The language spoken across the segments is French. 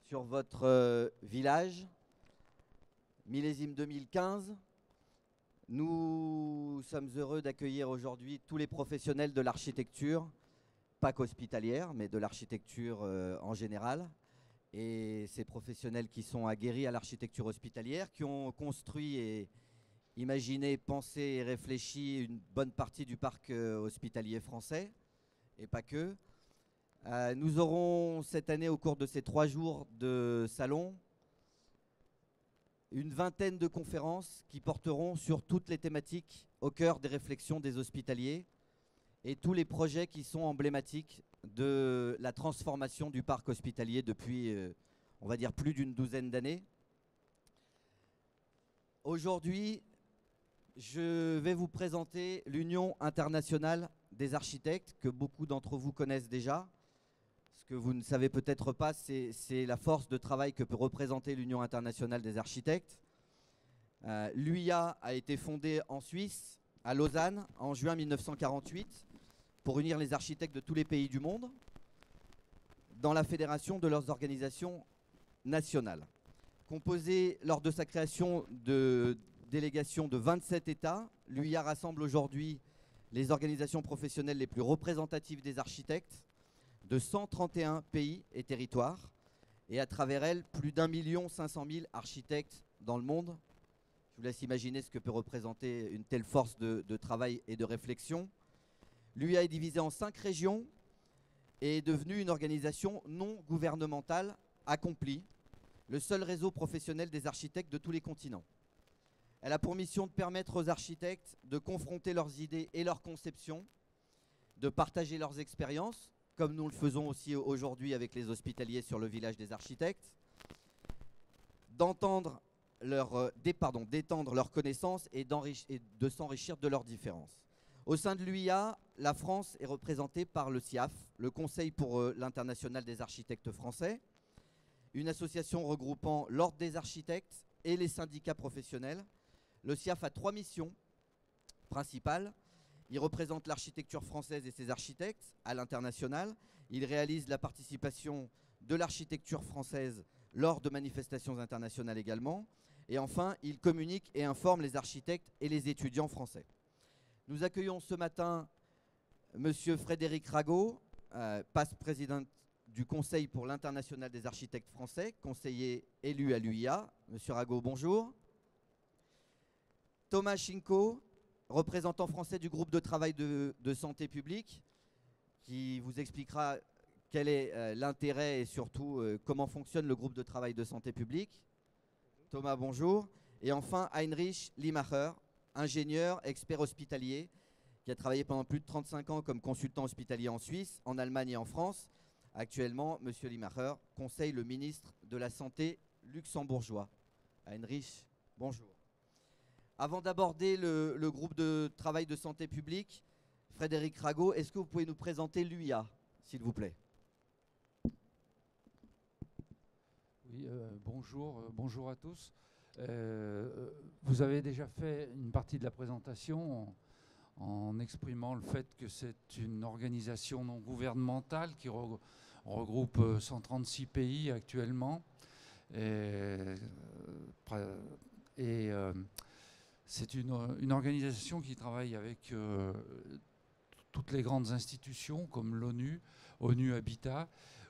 sur votre village, millésime 2015. Nous sommes heureux d'accueillir aujourd'hui tous les professionnels de l'architecture, pas qu'hospitalière, mais de l'architecture en général. Et ces professionnels qui sont aguerris à l'architecture hospitalière, qui ont construit et imaginé, pensé et réfléchi une bonne partie du parc hospitalier français, et pas que. Nous aurons cette année, au cours de ces 3 jours de salon, une vingtaine de conférences qui porteront sur toutes les thématiques au cœur des réflexions des hospitaliers et tous les projets qui sont emblématiques de la transformation du parc hospitalier depuis, on va dire, plus d'une douzaine d'années. Aujourd'hui, je vais vous présenter l'Union internationale des architectes, que beaucoup d'entre vous connaissent déjà. Ce que vous ne savez peut-être pas, c'est la force de travail que peut représenter l'Union internationale des architectes. L'UIA a été fondée en Suisse, à Lausanne, en juin 1948, pour unir les architectes de tous les pays du monde dans la fédération de leurs organisations nationales. Composée lors de sa création de délégations de 27 États, l'UIA rassemble aujourd'hui les organisations professionnelles les plus représentatives des architectes de 131 pays et territoires, et à travers elle, plus d'1,5 million architectes dans le monde. Je vous laisse imaginer ce que peut représenter une telle force de travail et de réflexion. L'UIA est divisée en 5 régions et est devenue une organisation non gouvernementale accomplie, le seul réseau professionnel des architectes de tous les continents. Elle a pour mission de permettre aux architectes de confronter leurs idées et leurs conceptions, de partager leurs expériences, comme nous le faisons aussi aujourd'hui avec les hospitaliers sur le village des architectes, d'étendre leurs connaissances et de s'enrichir de leurs différences. Au sein de l'UIA, la France est représentée par le CIAF, le Conseil pour l'international des architectes français, une association regroupant l'ordre des architectes et les syndicats professionnels. Le CIAF a 3 missions principales. Il représente l'architecture française et ses architectes à l'international. Il réalise la participation de l'architecture française lors de manifestations internationales également. Et enfin, il communique et informe les architectes et les étudiants français. Nous accueillons ce matin Monsieur Frédéric Rago, past président du Conseil pour l'international des architectes français, conseiller élu à l'UIA. Monsieur Rago, bonjour. Thomas Chinko, représentant français du groupe de travail de santé publique, qui vous expliquera quel est l'intérêt et surtout comment fonctionne le groupe de travail de santé publique. Thomas, bonjour. Et enfin, Heinrich Limacher, ingénieur, expert hospitalier, qui a travaillé pendant plus de 35 ans comme consultant hospitalier en Suisse, en Allemagne et en France. Actuellement, M. Limacher conseille le ministre de la Santé luxembourgeois. Heinrich, bonjour. Avant d'aborder le groupe de travail de santé publique, Frédéric Rago, est-ce que vous pouvez nous présenter l'UIA, s'il vous plaît? Oui, bonjour à tous. Vous avez déjà fait une partie de la présentation en exprimant le fait que c'est une organisation non gouvernementale qui regroupe 136 pays actuellement. C'est une organisation qui travaille avec toutes les grandes institutions comme l'ONU, ONU Habitat,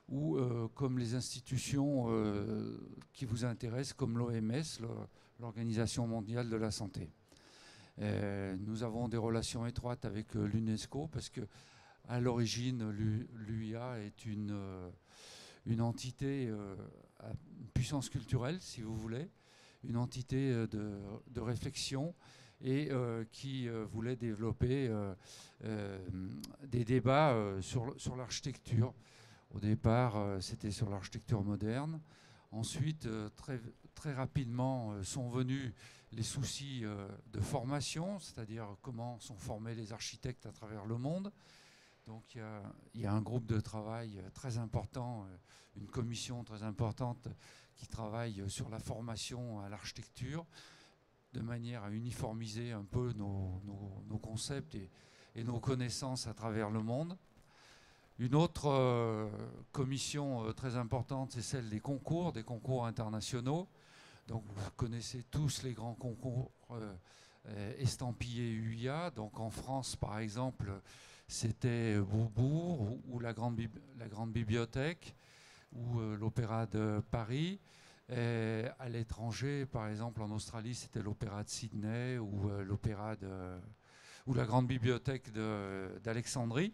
ou comme les institutions qui vous intéressent comme l'OMS, l'Organisation mondiale de la santé. Nous avons des relations étroites avec l'UNESCO parce que à l'origine l'UIA est une entité à puissance culturelle, si vous voulez, une entité de réflexion et qui voulait développer des débats sur l'architecture. Au départ, c'était sur l'architecture moderne. Ensuite, très rapidement sont venus les soucis de formation, c'est-à-dire comment sont formés les architectes à travers le monde. Donc il y a un groupe de travail très important, une commission très importante qui travaille sur la formation à l'architecture de manière à uniformiser un peu nos concepts et nos connaissances à travers le monde. Une autre commission très importante, c'est celle des concours internationaux. Donc vous connaissez tous les grands concours estampillés UIA. Donc en France, par exemple, c'était Beaubourg ou la Grande Bibliothèque ou l'Opéra de Paris. Et à l'étranger, par exemple en Australie, c'était l'Opéra de Sydney ou ou la Grande Bibliothèque d'Alexandrie.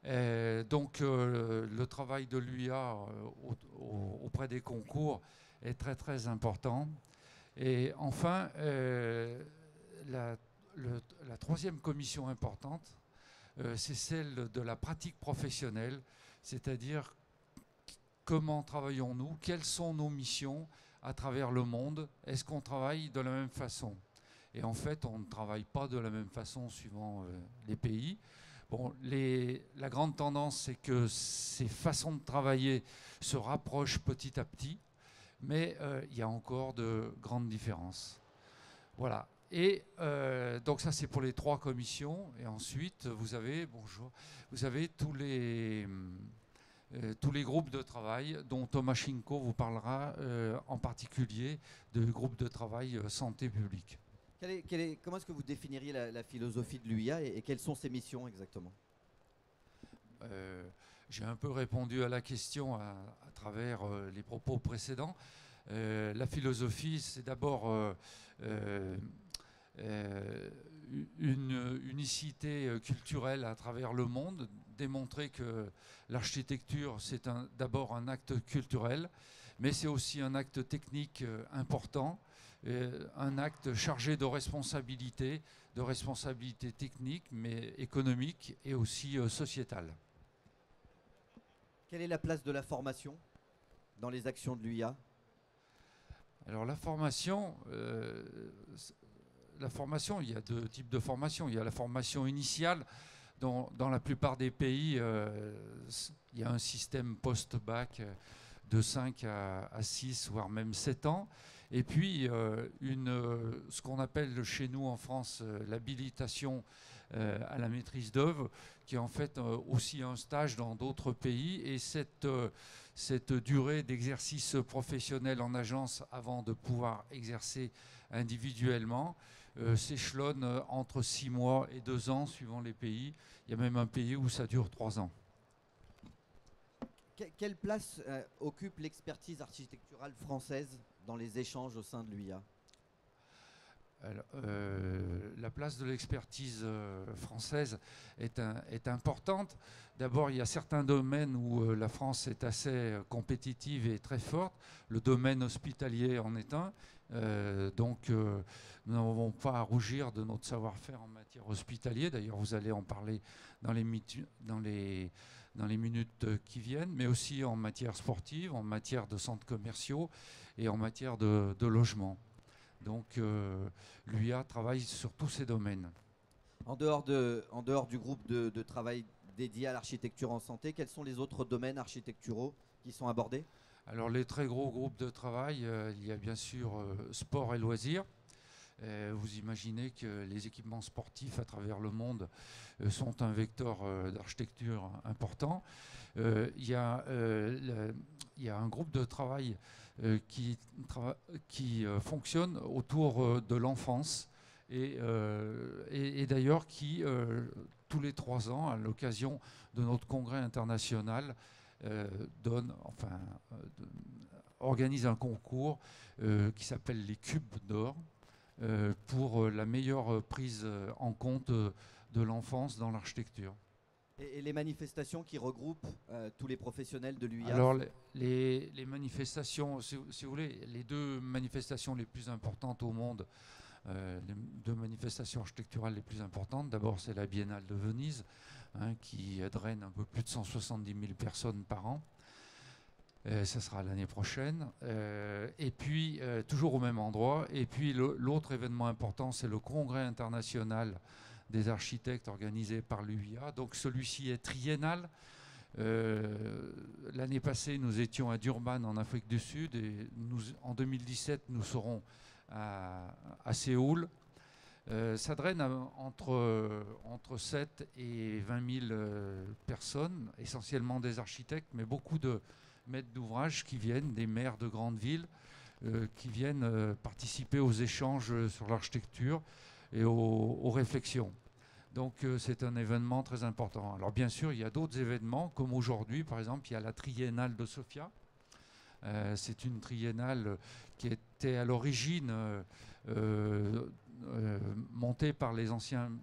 Donc le travail de l'UIA auprès des concours est très très important. Et enfin, la troisième commission importante, c'est celle de la pratique professionnelle, c'est-à-dire comment travaillons-nous, quelles sont nos missions à travers le monde, est-ce qu'on travaille de la même façon? Et en fait, on ne travaille pas de la même façon suivant les pays. Bon, la grande tendance, c'est que ces façons de travailler se rapprochent petit à petit, mais il y a encore de grandes différences. Voilà. Et donc ça, c'est pour les 3 commissions. Et ensuite, vous avez tous les groupes de travail dont Tomashenko vous parlera en particulier de groupes de travail santé publique. Comment est-ce que vous définiriez la philosophie de l'UIA et quelles sont ses missions exactement? J'ai un peu répondu à la question à travers les propos précédents. La philosophie, c'est d'abord une unicité culturelle à travers le monde, démontrer que l'architecture, c'est d'abord un acte culturel, mais c'est aussi un acte technique important, un acte chargé de responsabilité technique, mais économique et aussi sociétale. Quelle est la place de la formation dans les actions de l'UIA? Alors la formation, il y a 2 types de formation. Il y a la formation initiale, dans la plupart des pays, il y a un système post-bac de 5 à 6, voire même 7 ans. Et puis, ce qu'on appelle chez nous en France l'habilitation à la maîtrise d'œuvre, qui est en fait aussi un stage dans d'autres pays. Et cette durée d'exercice professionnel en agence avant de pouvoir exercer individuellement s'échelonne entre 6 mois et 2 ans, suivant les pays. Il y a même un pays où ça dure 3 ans. Quelle place occupe l'expertise architecturale française dans les échanges au sein de l'UIA? Alors, la place de l'expertise française est importante. D'abord, il y a certains domaines où la France est assez compétitive et très forte. Le domaine hospitalier en est un. Donc, nous n'avons pas à rougir de notre savoir-faire en matière hospitalière. D'ailleurs, vous allez en parler dans les minutes qui viennent, mais aussi en matière sportive, en matière de centres commerciaux et en matière de logement. Donc l'UIA travaille sur tous ces domaines. En dehors du groupe de travail dédié à l'architecture en santé, quels sont les autres domaines architecturaux qui sont abordés? Alors les très gros groupes de travail, il y a bien sûr sport et loisirs. Vous imaginez que les équipements sportifs à travers le monde sont un vecteur d'architecture important. Il y a un groupe de travail qui fonctionne autour de l'enfance et d'ailleurs qui, tous les 3 ans, à l'occasion de notre congrès international, organise un concours qui s'appelle les Cubes d'or pour la meilleure prise en compte de l'enfance dans l'architecture. Et les manifestations qui regroupent tous les professionnels de l'UIA? Alors les manifestations, si vous voulez, les 2 manifestations les plus importantes au monde, les 2 manifestations architecturales les plus importantes, d'abord c'est la Biennale de Venise, qui draine un peu plus de 170 000 personnes par an. Ça sera l'année prochaine. Et puis, toujours au même endroit. Et puis, l'autre événement important, c'est le Congrès international des architectes organisé par l'UIA. Donc, celui-ci est triennal. L'année passée, nous étions à Durban, en Afrique du Sud. Et en 2017, nous serons à Séoul. Ça draine entre 7 et 20 000 personnes, essentiellement des architectes, mais beaucoup de maîtres d'ouvrage qui viennent, des maires de grandes villes, qui viennent participer aux échanges sur l'architecture et aux réflexions. Donc c'est un événement très important. Alors bien sûr, il y a d'autres événements, comme aujourd'hui, par exemple, il y a la Triennale de Sofia. C'est une triennale qui était à l'origine montée par les anciennes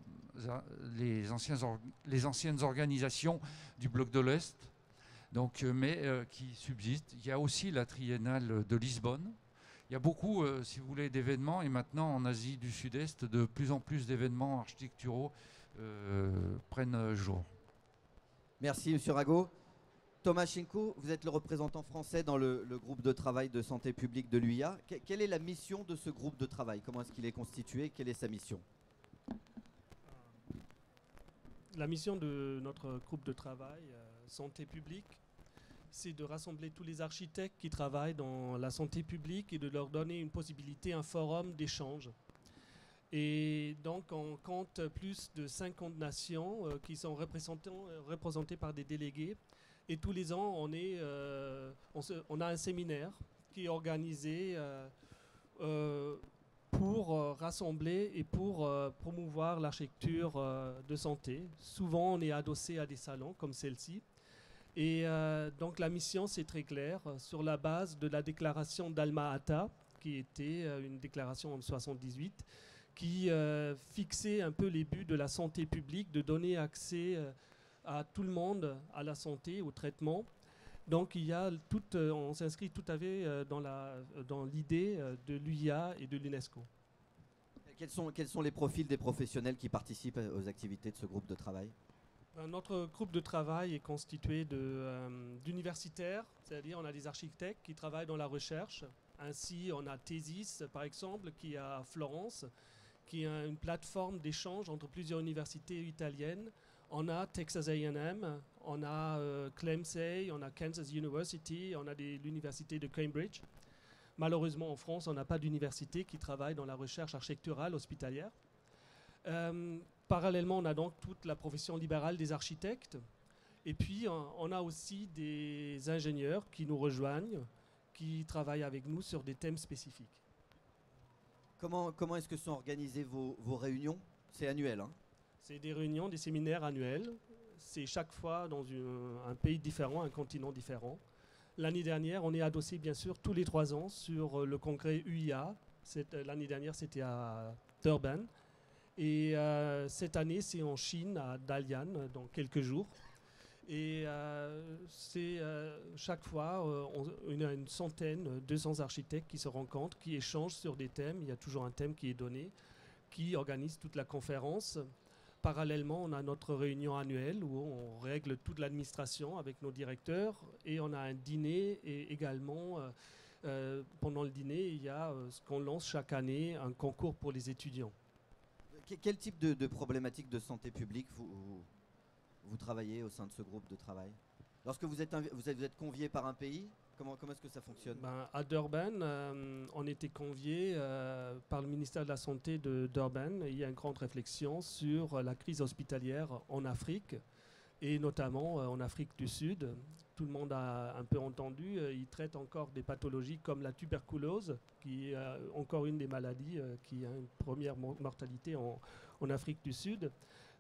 organisations du bloc de l'Est, donc, mais qui subsiste. Il y a aussi la Triennale de Lisbonne. Il y a beaucoup, si vous voulez, d'événements, et maintenant en Asie du Sud-Est, de plus en plus d'événements architecturaux prennent jour. Merci, M. Rago. Tomashenko, vous êtes le représentant français dans le groupe de travail de santé publique de l'UIA. Quelle est la mission de ce groupe de travail? Comment est-ce qu'il est constitué? Quelle est sa mission? La mission de notre groupe de travail santé publique, c'est de rassembler tous les architectes qui travaillent dans la santé publique et de leur donner une possibilité, un forum d'échange. Et donc on compte plus de 50 nations qui sont représentées par des délégués. Et tous les ans, on a un séminaire qui est organisé pour rassembler et pour promouvoir l'architecture de santé. Souvent, on est adossé à des salons comme celle-ci. Et donc la mission, c'est très clair, sur la base de la déclaration d'Alma-Ata, qui était une déclaration en 1978, qui fixait un peu les buts de la santé publique, de donner accès à tout le monde à la santé, au traitement. Donc il y a on s'inscrit tout à fait dans l'idée de l'UIA et de l'UNESCO. Quels sont les profils des professionnels qui participent aux activités de ce groupe de travail? Notre groupe de travail est constitué d'universitaires, c'est-à-dire on a des architectes qui travaillent dans la recherche. Ainsi, on a Thesis, par exemple, qui est à Florence, qui est une plateforme d'échange entre plusieurs universités italiennes. On a Texas A&M, on a Clemsey, on a Kansas University, on a l'université de Cambridge. Malheureusement, en France, on n'a pas d'université qui travaille dans la recherche architecturale hospitalière. Parallèlement, on a donc toute la profession libérale des architectes. Et puis, on a aussi des ingénieurs qui nous rejoignent, qui travaillent avec nous sur des thèmes spécifiques. Comment est-ce que sont organisées vos réunions? C'est annuel, hein? C'est des réunions, des séminaires annuels. C'est chaque fois dans un pays différent, un continent différent. L'année dernière, on est adossé bien sûr tous les 3 ans sur le congrès UIA. L'année dernière, c'était à Durban. Et cette année, c'est en Chine, à Dalian, dans quelques jours. Et chaque fois, on a une centaine, 200 architectes qui se rencontrent, qui échangent sur des thèmes. Il y a toujours un thème qui est donné, qui organise toute la conférence. Parallèlement, on a notre réunion annuelle où on règle toute l'administration avec nos directeurs et on a un dîner et également, pendant le dîner, il y a ce qu'on lance chaque année, un concours pour les étudiants. Quel type de problématiques de santé publique vous travaillez au sein de ce groupe de travail? Lorsque vous êtes convié par un pays, comment est-ce que ça fonctionne? À Durban, on était convié par le ministère de la Santé de Durban. Il y a une grande réflexion sur la crise hospitalière en Afrique et notamment en Afrique du Sud. Tout le monde a un peu entendu, ils traitent encore des pathologies comme la tuberculose, qui est encore une des maladies qui a une première mortalité en Afrique du Sud.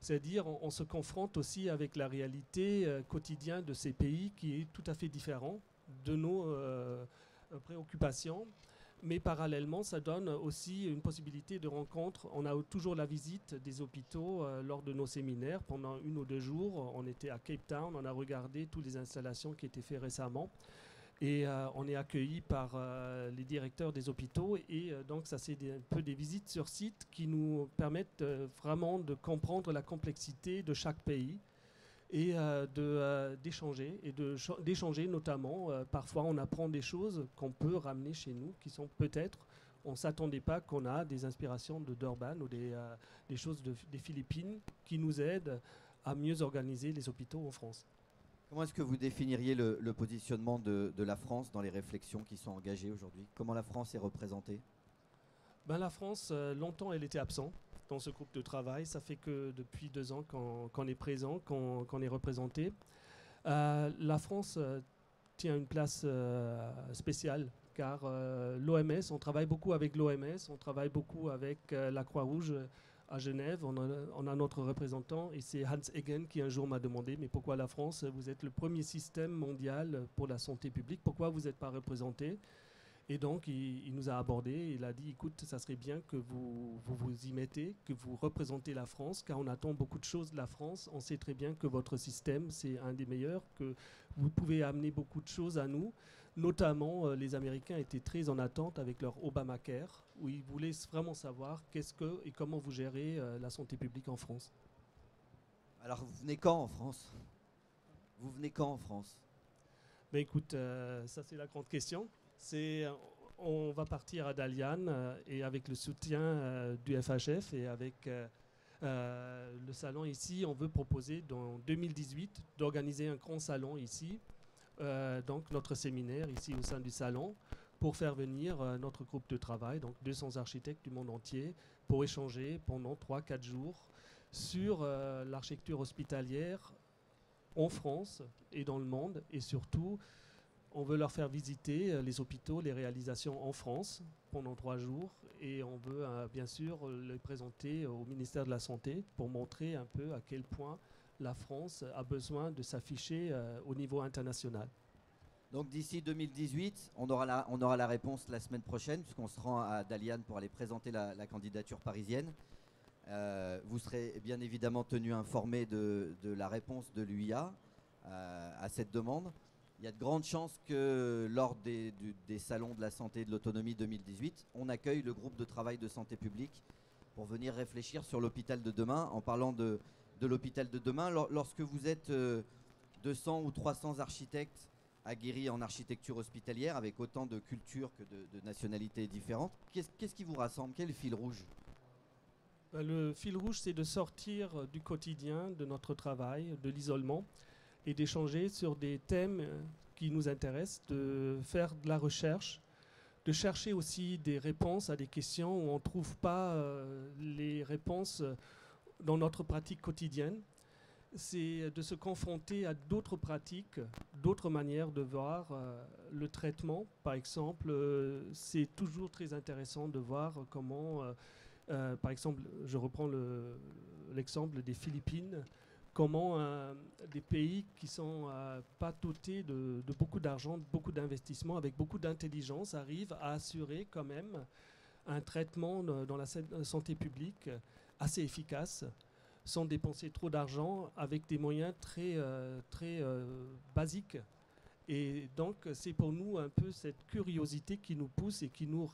C'est-à-dire on se confronte aussi avec la réalité quotidienne de ces pays qui est tout à fait différent de nos préoccupations. Mais parallèlement, ça donne aussi une possibilité de rencontre. On a toujours la visite des hôpitaux lors de nos séminaires. Pendant 1 ou 2 jours, on était à Cape Town, on a regardé toutes les installations qui étaient faites récemment. Et on est accueillis par les directeurs des hôpitaux. Et donc, ça, c'est un peu des visites sur site qui nous permettent vraiment de comprendre la complexité de chaque pays et d'échanger. Et d'échanger notamment, parfois, on apprend des choses qu'on peut ramener chez nous, qui sont peut-être, on ne s'attendait pas qu'on a des inspirations de Durban ou des choses des Philippines qui nous aident à mieux organiser les hôpitaux en France. Comment est-ce que vous définiriez le positionnement de la France dans les réflexions qui sont engagées aujourd'hui? Comment la France est représentée? La France, longtemps, elle était absente. dans ce groupe de travail. Ça fait que depuis 2 ans qu'on est présent, qu'on est représenté. La France tient une place spéciale, car l'OMS, on travaille beaucoup avec l'OMS, on travaille beaucoup avec la Croix-Rouge à Genève. On a notre représentant, et c'est Hans Eggen qui un jour m'a demandé, mais pourquoi la France? Vous êtes le premier système mondial pour la santé publique, pourquoi vous n'êtes pas représenté? Et donc, il nous a abordé, il a dit, écoute, ça serait bien que vous y mettez, que vous représentez la France, car on attend beaucoup de choses de la France. On sait très bien que votre système, c'est un des meilleurs, que vous pouvez amener beaucoup de choses à nous. Notamment, les Américains étaient très en attente avec leur Obamacare, où ils voulaient vraiment savoir qu'est-ce que et comment vous gérez la santé publique en France. Alors, vous venez quand en France? Vous venez quand en France? Ben écoute, ça c'est la grande question. On va partir à Dalian et avec le soutien du FHF et avec le salon ici, on veut proposer dans 2018 d'organiser un grand salon ici, donc notre séminaire ici au sein du salon, pour faire venir notre groupe de travail, donc 200 architectes du monde entier, pour échanger pendant 3-4 jours sur l'architecture hospitalière en France et dans le monde, et surtout on veut leur faire visiter les hôpitaux, les réalisations en France pendant 3 jours, et on veut bien sûr les présenter au ministère de la Santé pour montrer un peu à quel point la France a besoin de s'afficher au niveau international. Donc d'ici 2018, on aura la réponse la semaine prochaine, puisqu'on se rend à Dalian pour aller présenter la candidature parisienne. Vous serez bien évidemment tenu informé de la réponse de l'UIA à cette demande. Il y a de grandes chances que lors des salons de la santé et de l'autonomie 2018, on accueille le groupe de travail de santé publique pour venir réfléchir sur l'hôpital de demain. En parlant de l'hôpital de demain, lorsque vous êtes 200 ou 300 architectes aguerris en architecture hospitalière, avec autant de cultures que de nationalités différentes, qu'est-ce qui vous rassemble? Quel est le fil rouge? Le fil rouge, c'est de sortir du quotidien, de notre travail, de l'isolement, et d'échanger sur des thèmes qui nous intéressent, de faire de la recherche, de chercher aussi des réponses à des questions où on ne trouve pas les réponses dans notre pratique quotidienne. C'est de se confronter à d'autres pratiques, d'autres manières de voir le traitement. Par exemple, c'est toujours très intéressant de voir comment, par exemple, je reprends l'exemple des Philippines, comment des pays qui ne sont pas dotés de beaucoup d'argent, beaucoup d'investissements, avec beaucoup d'intelligence, arrivent à assurer quand même un traitement dans la santé publique assez efficace, sans dépenser trop d'argent, avec des moyens très basiques. Et donc, c'est pour nous un peu cette curiosité qui nous pousse et qui nous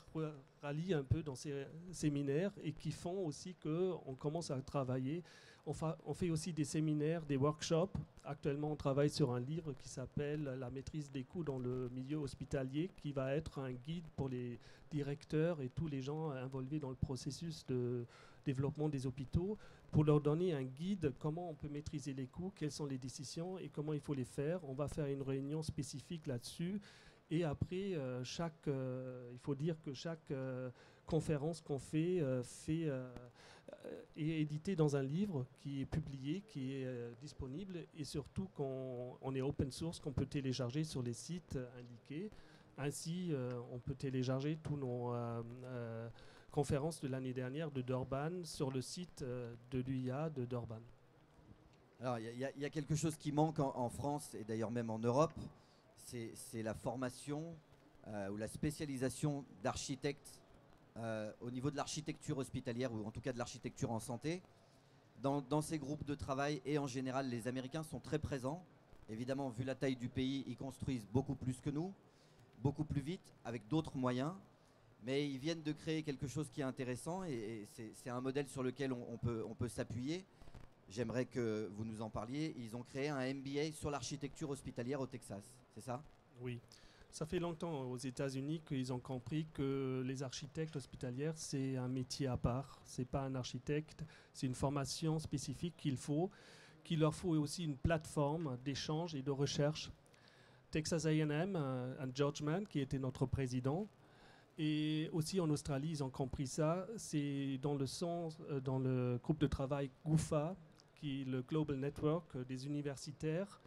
rallie un peu dans ces séminaires, et qui font aussi qu'on commence à travailler. On fait aussi des séminaires, des workshops. Actuellement, on travaille sur un livre qui s'appelle « La maîtrise des coûts dans le milieu hospitalier », qui va être un guide pour les directeurs et tous les gens involvés dans le processus de développement des hôpitaux, pour leur donner un guide comment on peut maîtriser les coûts, quelles sont les décisions et comment il faut les faire. On va faire une réunion spécifique là-dessus. Et après, il faut dire que chaque conférence qu'on fait est éditée dans un livre qui est publié, qui est disponible, et surtout qu'on est open source, qu'on peut télécharger sur les sites indiqués. Ainsi, on peut télécharger tous nos conférences de l'année dernière de Durban sur le site de l'UIA de Durban. Alors, il y a quelque chose qui manque en France, et d'ailleurs même en Europe, c'est la formation ou la spécialisation d'architectes au niveau de l'architecture hospitalière, ou en tout cas de l'architecture en santé. Dans ces groupes de travail, et en général, les Américains sont très présents. Évidemment, vu la taille du pays, ils construisent beaucoup plus que nous, beaucoup plus vite, avec d'autres moyens. Mais ils viennent de créer quelque chose qui est intéressant, et c'est un modèle sur lequel on peut s'appuyer. J'aimerais que vous nous en parliez. Ils ont créé un MBA sur l'architecture hospitalière au Texas, c'est ça? Oui. Ça fait longtemps aux États-Unis qu'ils ont compris que les architectes hospitalières, c'est un métier à part. Ce n'est pas un architecte, c'est une formation spécifique qu'il leur faut aussi une plateforme d'échange et de recherche. Texas A&M, George Mann, qui était notre président, Et aussi en Australie, ils ont compris ça. C'est dans dans le groupe de travail GUFA, qui est le Global Network des universitaires.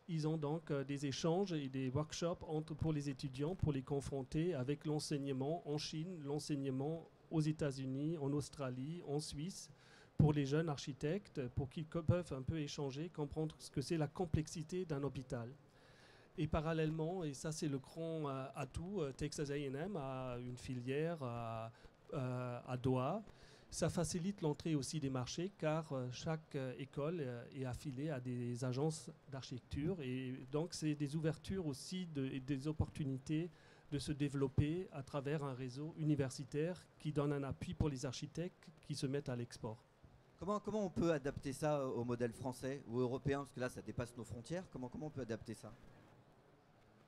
Ils ont donc des échanges et des workshops pour les étudiants, pour les confronter avec l'enseignement en Chine, l'enseignement aux États-Unis, en Australie, en Suisse, pour les jeunes architectes, pour qu'ils peuvent un peu échanger, comprendre ce que c'est la complexité d'un hôpital. Et parallèlement, et ça c'est le grand atout, Texas A&M a une filière à Doha. Ça facilite l'entrée aussi des marchés car chaque école est affiliée à des agences d'architecture et donc c'est des ouvertures aussi et des opportunités de se développer à travers un réseau universitaire qui donne un appui pour les architectes qui se mettent à l'export. Comment on peut adapter ça au modèle français ou européen? Parce que là, ça dépasse nos frontières. Comment on peut adapter ça?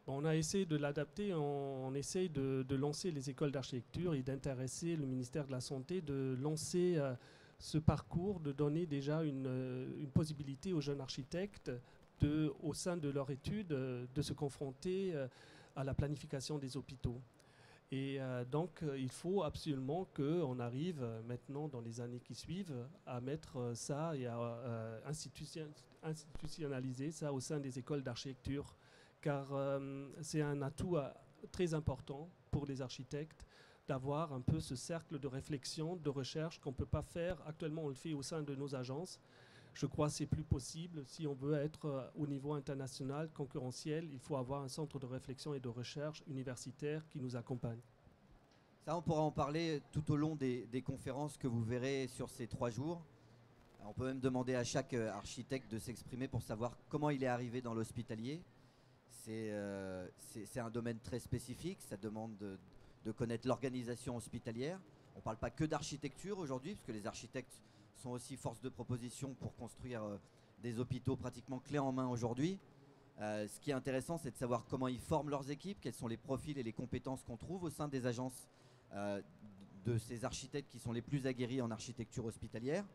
On a essayé de l'adapter, on essaye de lancer les écoles d'architecture et d'intéresser le ministère de la Santé, de lancer ce parcours, de donner déjà une possibilité aux jeunes architectes au sein de leur étude de se confronter à la planification des hôpitaux. Et donc il faut absolument qu'on arrive maintenant dans les années qui suivent à mettre ça et à institutionnaliser ça au sein des écoles d'architecture. Car c'est un atout très important pour les architectes d'avoir un peu ce cercle de réflexion, de recherche qu'on ne peut pas faire. Actuellement, on le fait au sein de nos agences. Je crois que c'est plus possible. Si on veut être au niveau international, concurrentiel, il faut avoir un centre de réflexion et de recherche universitaire qui nous accompagne. Ça, on pourra en parler tout au long des conférences que vous verrez sur ces 3 jours. On peut même demander à chaque architecte de s'exprimer pour savoir comment il est arrivé dans l'hospitalier. C'est un domaine très spécifique, ça demande de connaître l'organisation hospitalière. On ne parle pas que d'architecture aujourd'hui, parce que les architectes sont aussi force de proposition pour construire des hôpitaux pratiquement clés en main aujourd'hui. Ce qui est intéressant, c'est de savoir comment ils forment leurs équipes, quels sont les profils et les compétences qu'on trouve au sein des agences de ces architectes qui sont les plus aguerris en architecture hospitalière.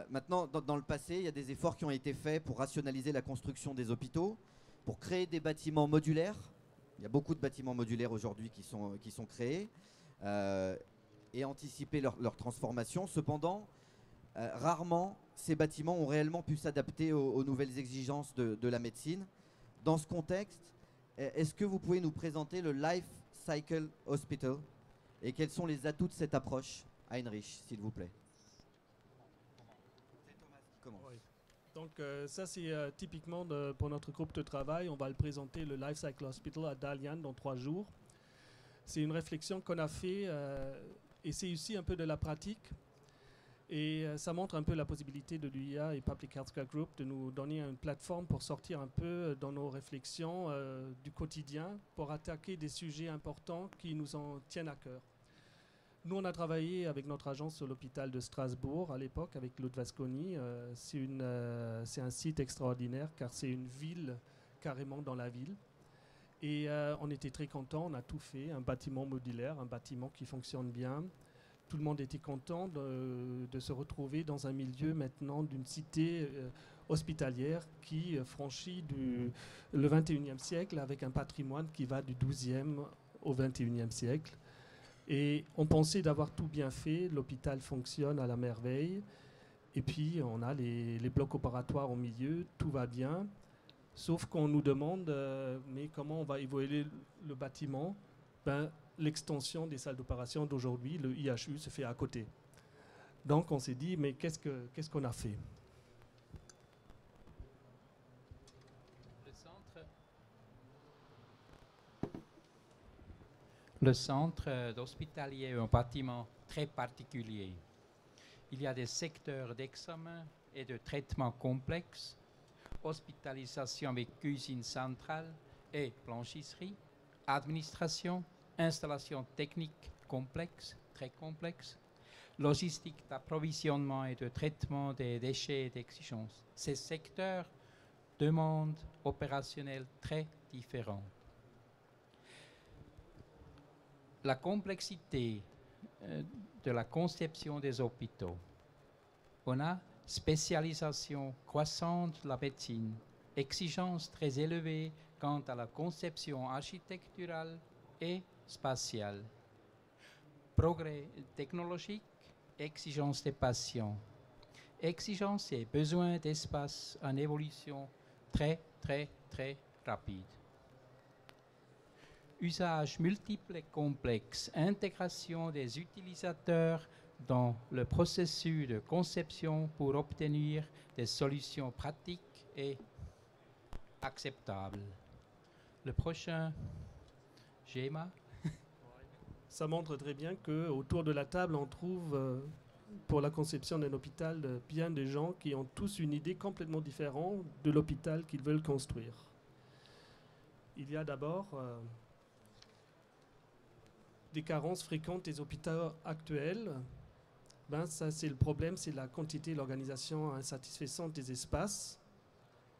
Maintenant, dans le passé, il y a des efforts qui ont été faits pour rationaliser la construction des hôpitaux, pour créer des bâtiments modulaires. Il y a beaucoup de bâtiments modulaires aujourd'hui qui sont créés et anticiper leur transformation. Cependant, rarement ces bâtiments ont réellement pu s'adapter aux nouvelles exigences de la médecine. Dans ce contexte, est-ce que vous pouvez nous présenter le Life Cycle Hospital et quels sont les atouts de cette approche? Heinrich, s'il vous plaît. C'est Thomas qui commence. Oui. Donc ça c'est typiquement pour notre groupe de travail. On va le présenter, le Life Cycle Hospital à Dalian dans 3 jours. C'est une réflexion qu'on a fait et c'est aussi un peu de la pratique. Et ça montre un peu la possibilité de l'UIA et Public Healthcare Group de nous donner une plateforme pour sortir un peu dans nos réflexions du quotidien, pour attaquer des sujets importants qui nous en tiennent à cœur. Nous, on a travaillé avec notre agence sur l'hôpital de Strasbourg à l'époque, avec Claude Vasconi. C'est un site extraordinaire car c'est une ville carrément dans la ville. Et on était très contents, on a tout fait, un bâtiment modulaire, un bâtiment qui fonctionne bien. Tout le monde était content de se retrouver dans un milieu maintenant d'une cité hospitalière qui franchit le 21e siècle avec un patrimoine qui va du 12e au 21e siècle. Et on pensait d'avoir tout bien fait, l'hôpital fonctionne à la merveille, et puis on a les blocs opératoires au milieu, tout va bien, sauf qu'on nous demande mais comment on va évoluer le bâtiment? L'extension des salles d'opération d'aujourd'hui, le IHU, se fait à côté. Donc on s'est dit, mais qu'est-ce qu'on a fait? Le centre d'hospitalier est un bâtiment très particulier. Il y a des secteurs d'examen et de traitement complexes, hospitalisation avec cuisine centrale et blanchisserie, administration, installation technique complexe, très complexe, logistique d'approvisionnement et de traitement des déchets et d'exigence. Ces secteurs demandent opérationnels très différents. La complexité de la conception des hôpitaux. On a spécialisation croissante de la médecine, exigences très élevées quant à la conception architecturale et spatiale, progrès technologique, exigence des patients, exigence et besoin d'espace en évolution très rapide. Usage multiple et complexe, intégration des utilisateurs dans le processus de conception pour obtenir des solutions pratiques et acceptables. Le prochain schéma. Ça montre très bien qu'autour de la table, on trouve, pour la conception d'un hôpital, bien des gens qui ont tous une idée complètement différente de l'hôpital qu'ils veulent construire. Il y a d'abord des carences fréquentes des hôpitaux actuels. Ça, c'est le problème, c'est la quantité et l'organisation insatisfaisante des espaces.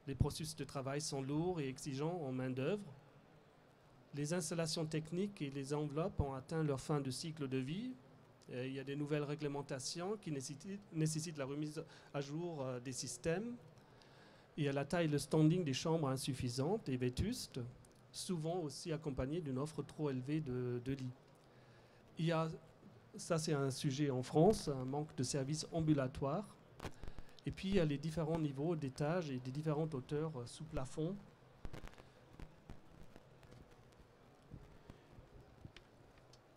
Les processus de travail sont lourds et exigeants en main-d'œuvre. Les installations techniques et les enveloppes ont atteint leur fin de cycle de vie. Il y a des nouvelles réglementations qui nécessitent la remise à jour des systèmes. Il y a la taille et le standing des chambres insuffisantes et vétustes, souvent aussi accompagnées d'une offre trop élevée de lits. Ça, c'est un sujet en France, un manque de services ambulatoires. Et puis, il y a les différents niveaux d'étages et des différentes hauteurs sous plafond.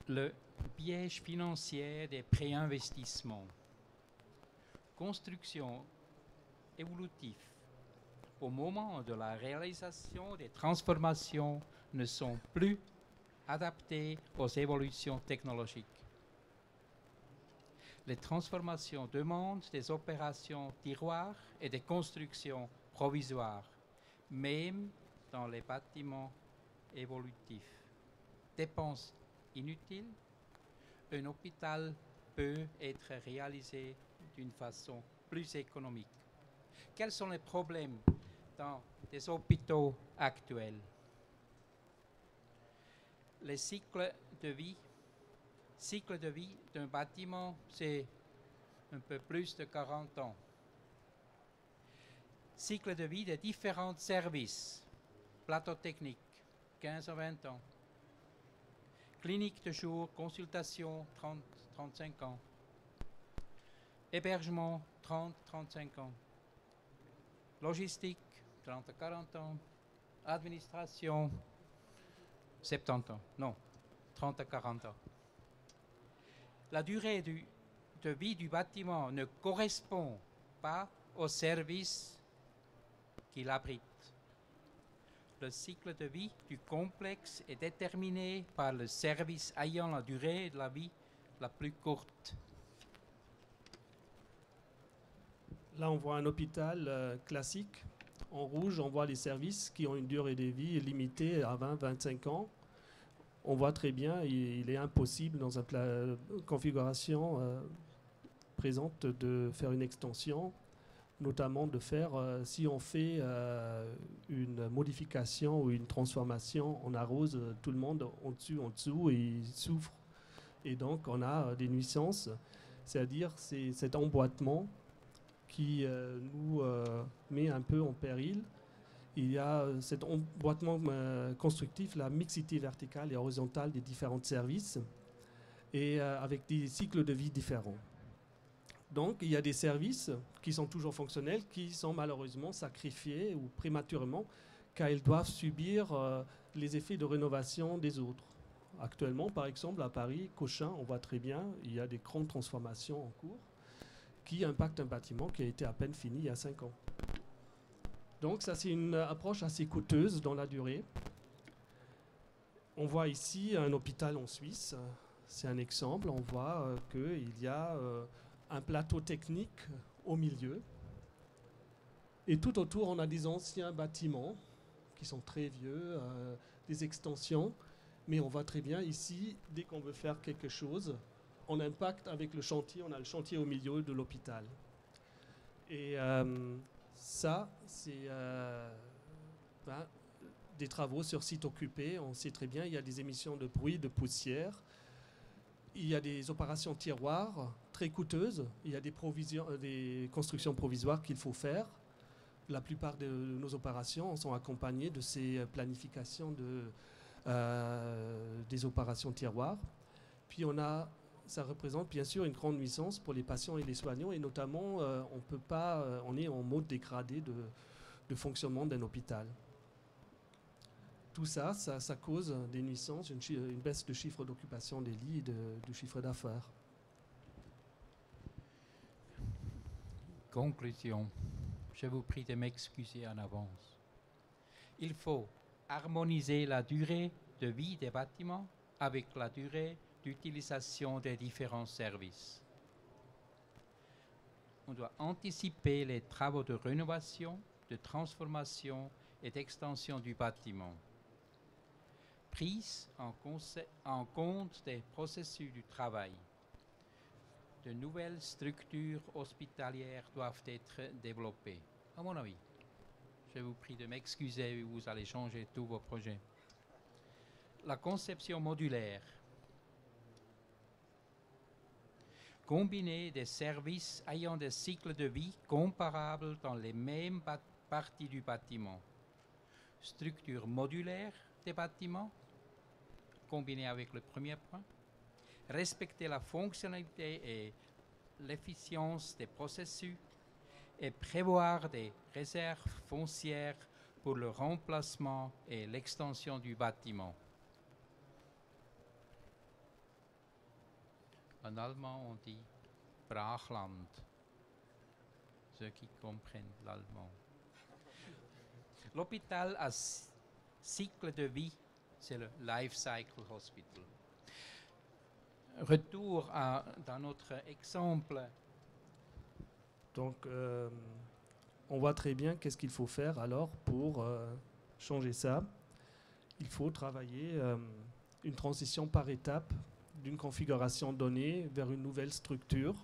Le piège financier des préinvestissements. Construction évolutive. Au moment de la réalisation des transformations ne sont plus adaptées aux évolutions technologiques. Les transformations demandent des opérations tiroirs et des constructions provisoires, même dans les bâtiments évolutifs. Dépenses inutiles, un hôpital peut être réalisé d'une façon plus économique. Quels sont les problèmes dans les hôpitaux actuels? Les cycles de vie. Cycle de vie d'un bâtiment, c'est un peu plus de 40 ans. Cycle de vie des différents services. Plateau technique, 15 à 20 ans. Clinique de jour, consultation, 30-35 ans. Hébergement, 30-35 ans. Logistique, 30 à 40 ans. Administration, 70 ans. Non, 30 à 40 ans. La durée de vie du bâtiment ne correspond pas au service qu'il abrite. Le cycle de vie du complexe est déterminé par le service ayant la durée de la vie la plus courte. Là, on voit un hôpital classique. En rouge, on voit les services qui ont une durée de vie limitée à 20-25 ans. On voit très bien, il est impossible dans une configuration présente de faire une extension, notamment de faire, si on fait une modification ou une transformation, on arrose tout le monde en dessous, et il souffre. Et donc, on a des nuisances, c'est-à-dire c'est cet emboîtement qui nous met un peu en péril. Il y a cet emboîtement constructif, la mixité verticale et horizontale des différents services, et avec des cycles de vie différents. Donc, il y a des services qui sont toujours fonctionnels, qui sont malheureusement sacrifiés ou prématurément, car ils doivent subir les effets de rénovation des autres. Actuellement, par exemple, à Paris, Cochin, on voit très bien, il y a des grandes transformations en cours qui impactent un bâtiment qui a été à peine fini il y a 5 ans. Donc ça, c'est une approche assez coûteuse dans la durée. On voit ici un hôpital en Suisse. C'est un exemple. On voit qu'il y a un plateau technique au milieu. Et tout autour, on a des anciens bâtiments qui sont très vieux, des extensions. Mais on voit très bien ici, dès qu'on veut faire quelque chose, on impacte avec le chantier. On a le chantier au milieu de l'hôpital. Et ça, c'est des travaux sur site occupé. On sait très bien, il y a des émissions de bruit, de poussière. Il y a des opérations tiroirs très coûteuses. Il y a des constructions provisoires qu'il faut faire. La plupart de nos opérations sont accompagnées de ces planifications des opérations tiroirs. Puis on a ça représente bien sûr une grande nuisance pour les patients et les soignants, et notamment, on peut pas, on est en mode dégradé de fonctionnement d'un hôpital. Tout ça, ça cause des nuisances, une baisse de chiffre d'occupation des lits et du chiffre d'affaires. Conclusion. Je vous prie de m'excuser en avance. Il faut harmoniser la durée de vie des bâtiments avec la durée d'utilisation des différents services. On doit anticiper les travaux de rénovation, de transformation et d'extension du bâtiment. Prise en compte des processus du travail. De nouvelles structures hospitalières doivent être développées, à mon avis. Je vous prie de m'excuser, vous allez changer tous vos projets. La conception modulaire. Combiner des services ayant des cycles de vie comparables dans les mêmes parties du bâtiment. Structure modulaire des bâtiments, combinée avec le premier point. Respecter la fonctionnalité et l'efficience des processus et prévoir des réserves foncières pour le remplacement et l'extension du bâtiment. En allemand, on dit Brachland, ceux qui comprennent l'allemand. L'hôpital à cycle de vie, c'est le Life Cycle Hospital. Retour dans notre exemple. Donc, on voit très bien qu'est-ce qu'il faut faire alors pour changer ça. Il faut travailler une transition par étape d'une configuration donnée vers une nouvelle structure.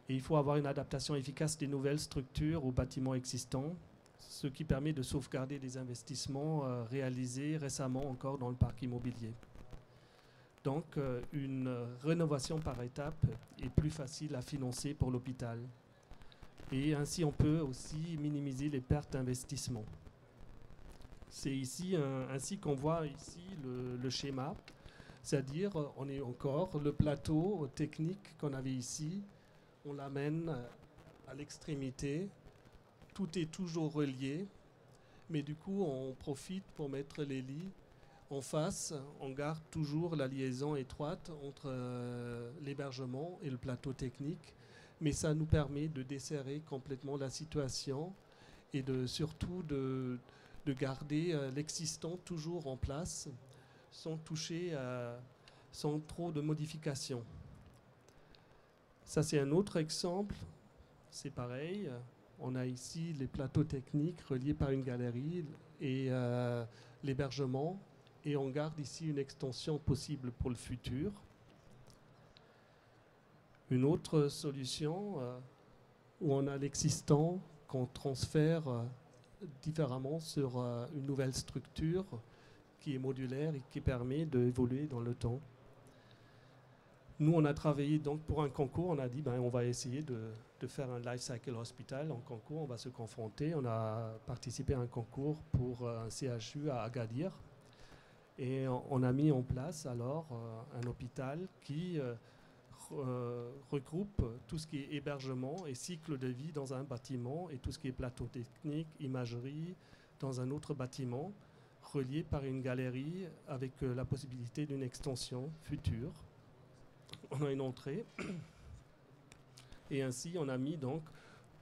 Et il faut avoir une adaptation efficace des nouvelles structures aux bâtiments existants, ce qui permet de sauvegarder des investissements réalisés récemment encore dans le parc immobilier. Donc, une rénovation par étape est plus facile à financer pour l'hôpital. Et ainsi, on peut aussi minimiser les pertes d'investissement. C'est ici ainsi qu'on voit ici le schéma, c'est-à-dire on est encore le plateau technique qu'on avait ici, on l'amène à l'extrémité, tout est toujours relié, mais du coup on profite pour mettre les lits en face, on garde toujours la liaison étroite entre l'hébergement et le plateau technique, mais ça nous permet de desserrer complètement la situation et surtout de garder l'existant toujours en place sans toucher, sans trop de modifications. Ça, c'est un autre exemple. C'est pareil. On a ici les plateaux techniques reliés par une galerie et l'hébergement. Et on garde ici une extension possible pour le futur. Une autre solution où on a l'existant qu'on transfère différemment sur une nouvelle structure qui est modulaire et qui permet d'évoluer dans le temps. Nous, on a travaillé donc pour un concours, on a dit on va essayer de faire un Life Cycle Hospital en concours, on va se confronter. On a participé à un concours pour un CHU à Agadir et on a mis en place alors un hôpital qui regroupe tout ce qui est hébergement et cycle de vie dans un bâtiment et tout ce qui est plateau technique, imagerie dans un autre bâtiment, relié par une galerie avec la possibilité d'une extension future. On a une entrée et ainsi on a mis donc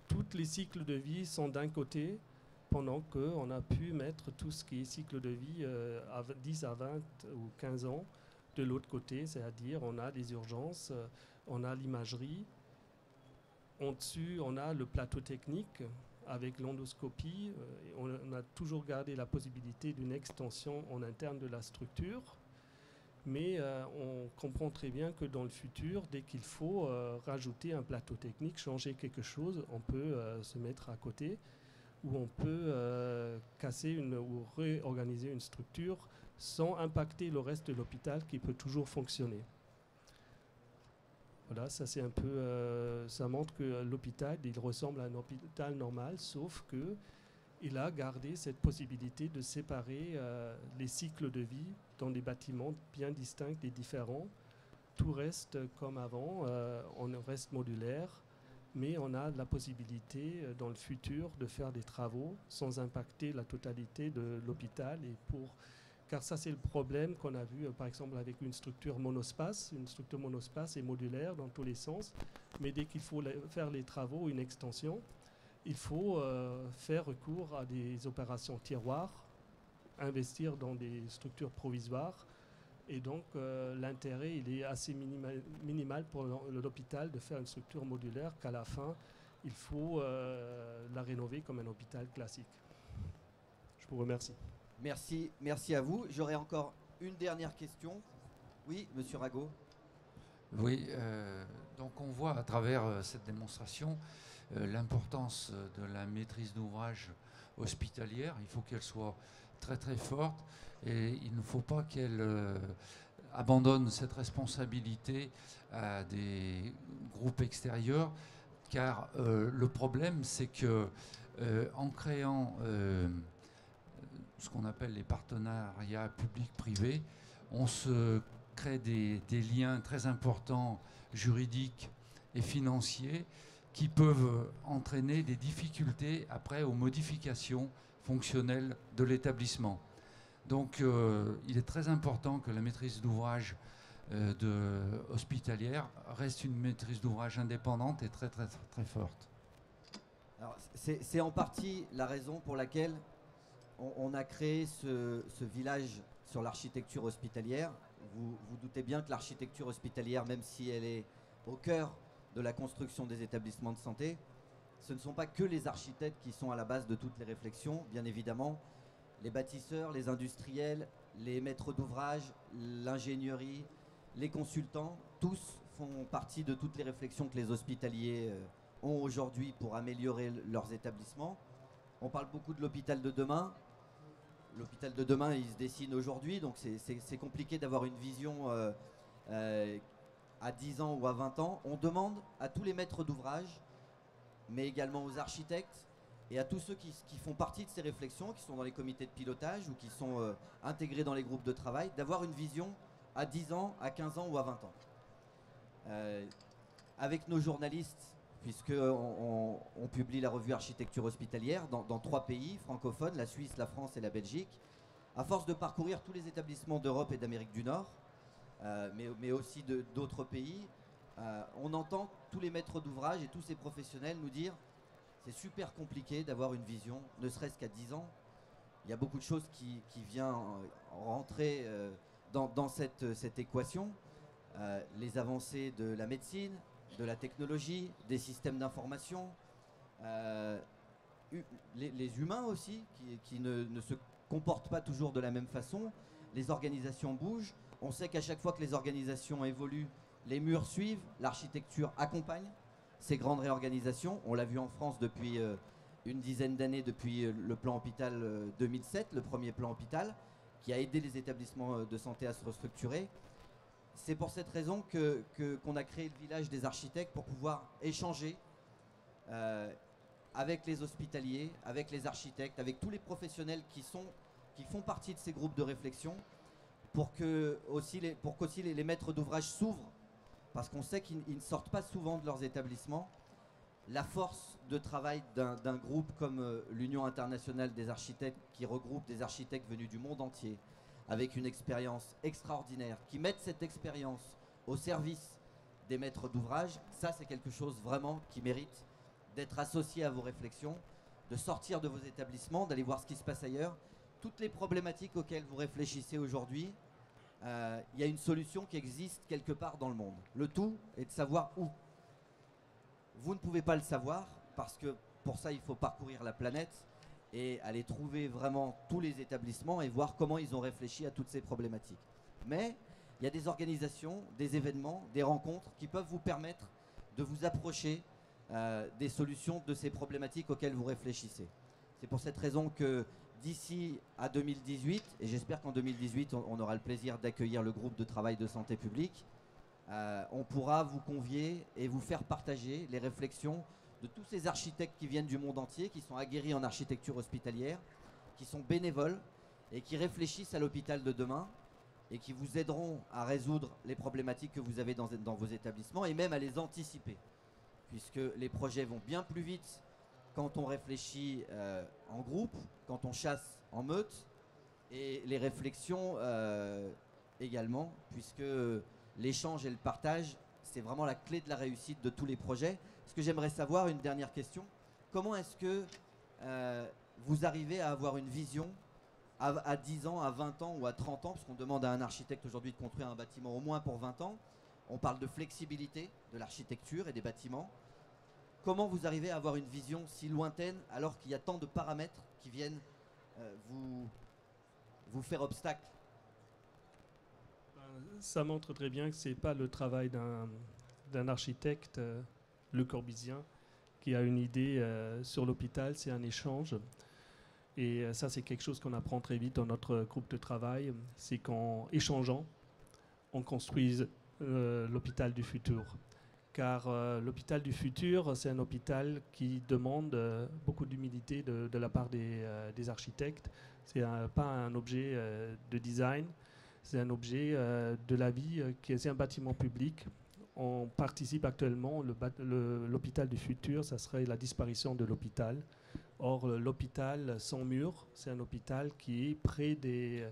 tous les cycles de vie sont d'un côté pendant qu'on a pu mettre tout ce qui est cycle de vie à 10 à 20 ou 15 ans de l'autre côté, c'est-à-dire on a des urgences, on a l'imagerie, en dessus on a le plateau technique avec l'endoscopie, on a toujours gardé la possibilité d'une extension en interne de la structure, mais on comprend très bien que dans le futur, dès qu'il faut rajouter un plateau technique, changer quelque chose, on peut se mettre à côté, ou on peut casser ou réorganiser une structure sans impacter le reste de l'hôpital qui peut toujours fonctionner. Voilà, ça c'est un peu, ça montre que l'hôpital, il ressemble à un hôpital normal, sauf que il a gardé cette possibilité de séparer les cycles de vie dans des bâtiments bien distincts et différents, tout reste comme avant, on reste modulaire, mais on a la possibilité dans le futur de faire des travaux sans impacter la totalité de l'hôpital. Car ça, c'est le problème qu'on a vu, par exemple, avec une structure monospace. Une structure monospace est modulaire dans tous les sens, mais dès qu'il faut faire les travaux, une extension, il faut faire recours à des opérations tiroirs, investir dans des structures provisoires. Et donc, l'intérêt, il est assez minimal pour l'hôpital de faire une structure modulaire qu'à la fin, il faut la rénover comme un hôpital classique. Je vous remercie. Merci à vous. J'aurais encore une dernière question. Oui, Monsieur Rago. Oui, donc on voit à travers cette démonstration l'importance de la maîtrise d'ouvrage hospitalière. Il faut qu'elle soit très très forte et il ne faut pas qu'elle abandonne cette responsabilité à des groupes extérieurs, car le problème c'est que en créant ce qu'on appelle les partenariats publics-privés, on se crée des liens très importants juridiques et financiers qui peuvent entraîner des difficultés après aux modifications fonctionnelles de l'établissement. Donc il est très important que la maîtrise d'ouvrage hospitalière reste une maîtrise d'ouvrage indépendante et très très très forte. Alors, c'est en partie la raison pour laquelle on a créé ce village sur l'architecture hospitalière. Vous doutez bien que l'architecture hospitalière, même si elle est au cœur de la construction des établissements de santé, ce ne sont pas que les architectes qui sont à la base de toutes les réflexions. Bien évidemment, les bâtisseurs, les industriels, les maîtres d'ouvrage, l'ingénierie, les consultants, tous font partie de toutes les réflexions que les hospitaliers ont aujourd'hui pour améliorer leurs établissements. On parle beaucoup de l'hôpital de demain. L'hôpital de demain, il se dessine aujourd'hui, donc c'est compliqué d'avoir une vision à 10 ans ou à 20 ans. On demande à tous les maîtres d'ouvrage, mais également aux architectes et à tous ceux qui font partie de ces réflexions, qui sont dans les comités de pilotage ou qui sont intégrés dans les groupes de travail, d'avoir une vision à 10 ans, à 15 ans ou à 20 ans. Avec nos journalistes, puisqu'on publie la revue Architecture hospitalière dans 3 pays francophones, la Suisse, la France et la Belgique. À force de parcourir tous les établissements d'Europe et d'Amérique du Nord, mais aussi d'autres pays, on entend tous les maîtres d'ouvrage et tous ces professionnels nous dire c'est super compliqué d'avoir une vision, ne serait-ce qu'à 10 ans. Il y a beaucoup de choses qui viennent rentrer dans cette équation. Les avancées de la médecine, de la technologie, des systèmes d'information, les humains aussi qui ne se comportent pas toujours de la même façon. Les organisations bougent. On sait qu'à chaque fois que les organisations évoluent, les murs suivent, l'architecture accompagne ces grandes réorganisations. On l'a vu en France depuis une dizaine d'années, depuis le plan hôpital 2007, le premier plan hôpital, qui a aidé les établissements de santé à se restructurer. C'est pour cette raison qu'on a créé le village des architectes pour pouvoir échanger avec les hospitaliers, avec les architectes, avec tous les professionnels qui font partie de ces groupes de réflexion pour qu'aussi les maîtres d'ouvrage s'ouvrent, parce qu'on sait qu'ils ne sortent pas souvent de leurs établissements. La force de travail d'un groupe comme l'Union internationale des architectes, qui regroupe des architectes venus du monde entier, avec une expérience extraordinaire, qui mettent cette expérience au service des maîtres d'ouvrage, ça c'est quelque chose vraiment qui mérite d'être associé à vos réflexions, de sortir de vos établissements, d'aller voir ce qui se passe ailleurs. Toutes les problématiques auxquelles vous réfléchissez aujourd'hui, il y a une solution qui existe quelque part dans le monde. Le tout est de savoir où. Vous ne pouvez pas le savoir parce que pour ça il faut parcourir la planète et aller trouver vraiment tous les établissements et voir comment ils ont réfléchi à toutes ces problématiques. Mais il y a des organisations, des événements, des rencontres qui peuvent vous permettre de vous approcher des solutions de ces problématiques auxquelles vous réfléchissez. C'est pour cette raison que d'ici à 2018, et j'espère qu'en 2018 on aura le plaisir d'accueillir le groupe de travail de santé publique, on pourra vous convier et vous faire partager les réflexions de tous ces architectes qui viennent du monde entier, qui sont aguerris en architecture hospitalière, qui sont bénévoles et qui réfléchissent à l'hôpital de demain et qui vous aideront à résoudre les problématiques que vous avez dans vos établissements et même à les anticiper, puisque les projets vont bien plus vite quand on réfléchit en groupe, quand on chasse en meute, et les réflexions également, puisque l'échange et le partage, c'est vraiment la clé de la réussite de tous les projets. Ce que j'aimerais savoir, une dernière question, comment est-ce que vous arrivez à avoir une vision à 10 ans, à 20 ans ou à 30 ans, parce qu'on demande à un architecte aujourd'hui de construire un bâtiment au moins pour 20 ans. On parle de flexibilité de l'architecture et des bâtiments. Comment vous arrivez à avoir une vision si lointaine alors qu'il y a tant de paramètres qui viennent vous faire obstacle? Ça montre très bien que ce n'est pas le travail d'un architecte, Le Corbusien, qui a une idée sur l'hôpital, c'est un échange. Et ça, c'est quelque chose qu'on apprend très vite dans notre groupe de travail, c'est qu'en échangeant, on construise l'hôpital du futur. Car l'hôpital du futur, c'est un hôpital qui demande beaucoup d'humilité de la part des architectes. Ce n'est pas un objet de design, c'est un objet de la vie, c'est un bâtiment public. On participe actuellement, l'hôpital du futur, ça serait la disparition de l'hôpital. Or, l'hôpital sans mur, c'est un hôpital qui est près des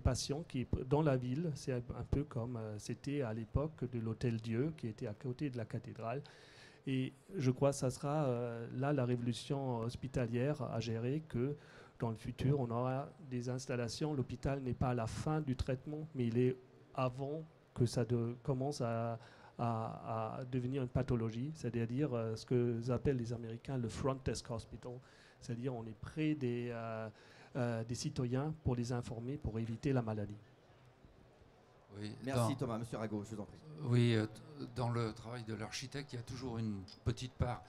patients, qui est dans la ville. C'est un peu comme c'était à l'époque de l'Hôtel Dieu, qui était à côté de la cathédrale. Et je crois que ça sera là la révolution hospitalière à gérer, que dans le futur, on aura des installations. L'hôpital n'est pas à la fin du traitement, mais il est avant que ça commence à devenir une pathologie, c'est-à-dire ce que appellent les Américains le front desk hospital, c'est-à-dire on est près des citoyens pour les informer, pour éviter la maladie. Oui, Merci Thomas. Monsieur Rago, je vous en prie. Oui, dans le travail de l'architecte, il y a toujours une petite part,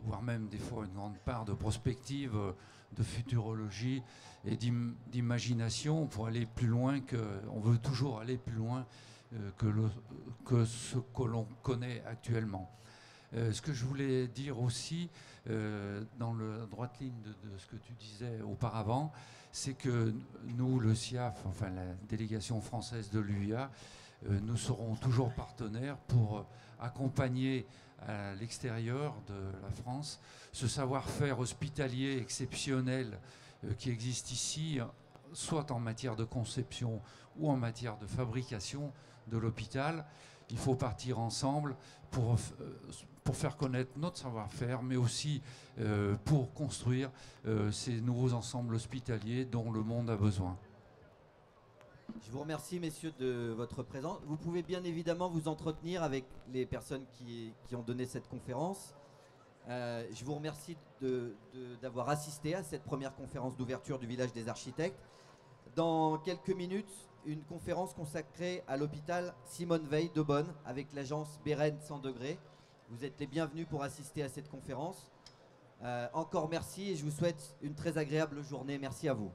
voire même des fois une grande part de prospective, de futurologie et d'imagination pour aller plus loin on veut toujours aller plus loin que ce que l'on connaît actuellement. Ce que je voulais dire aussi, dans la droite ligne de ce que tu disais auparavant, c'est que nous, le SIAF, enfin la délégation française de l'UIA, nous serons toujours partenaires pour accompagner à l'extérieur de la France ce savoir-faire hospitalier exceptionnel qui existe ici, soit en matière de conception ou en matière de fabrication de l'hôpital. Il faut partir ensemble pour faire connaître notre savoir-faire, mais aussi pour construire ces nouveaux ensembles hospitaliers dont le monde a besoin. Je vous remercie, messieurs, de votre présence. Vous pouvez bien évidemment vous entretenir avec les personnes qui ont donné cette conférence. Je vous remercie d'avoir assisté à cette première conférence d'ouverture du village des architectes. Dans quelques minutes, une conférence consacrée à l'hôpital Simone Veil de Bonn avec l'agence Beren 100 degrés. Vous êtes les bienvenus pour assister à cette conférence. Encore merci et je vous souhaite une très agréable journée. Merci à vous.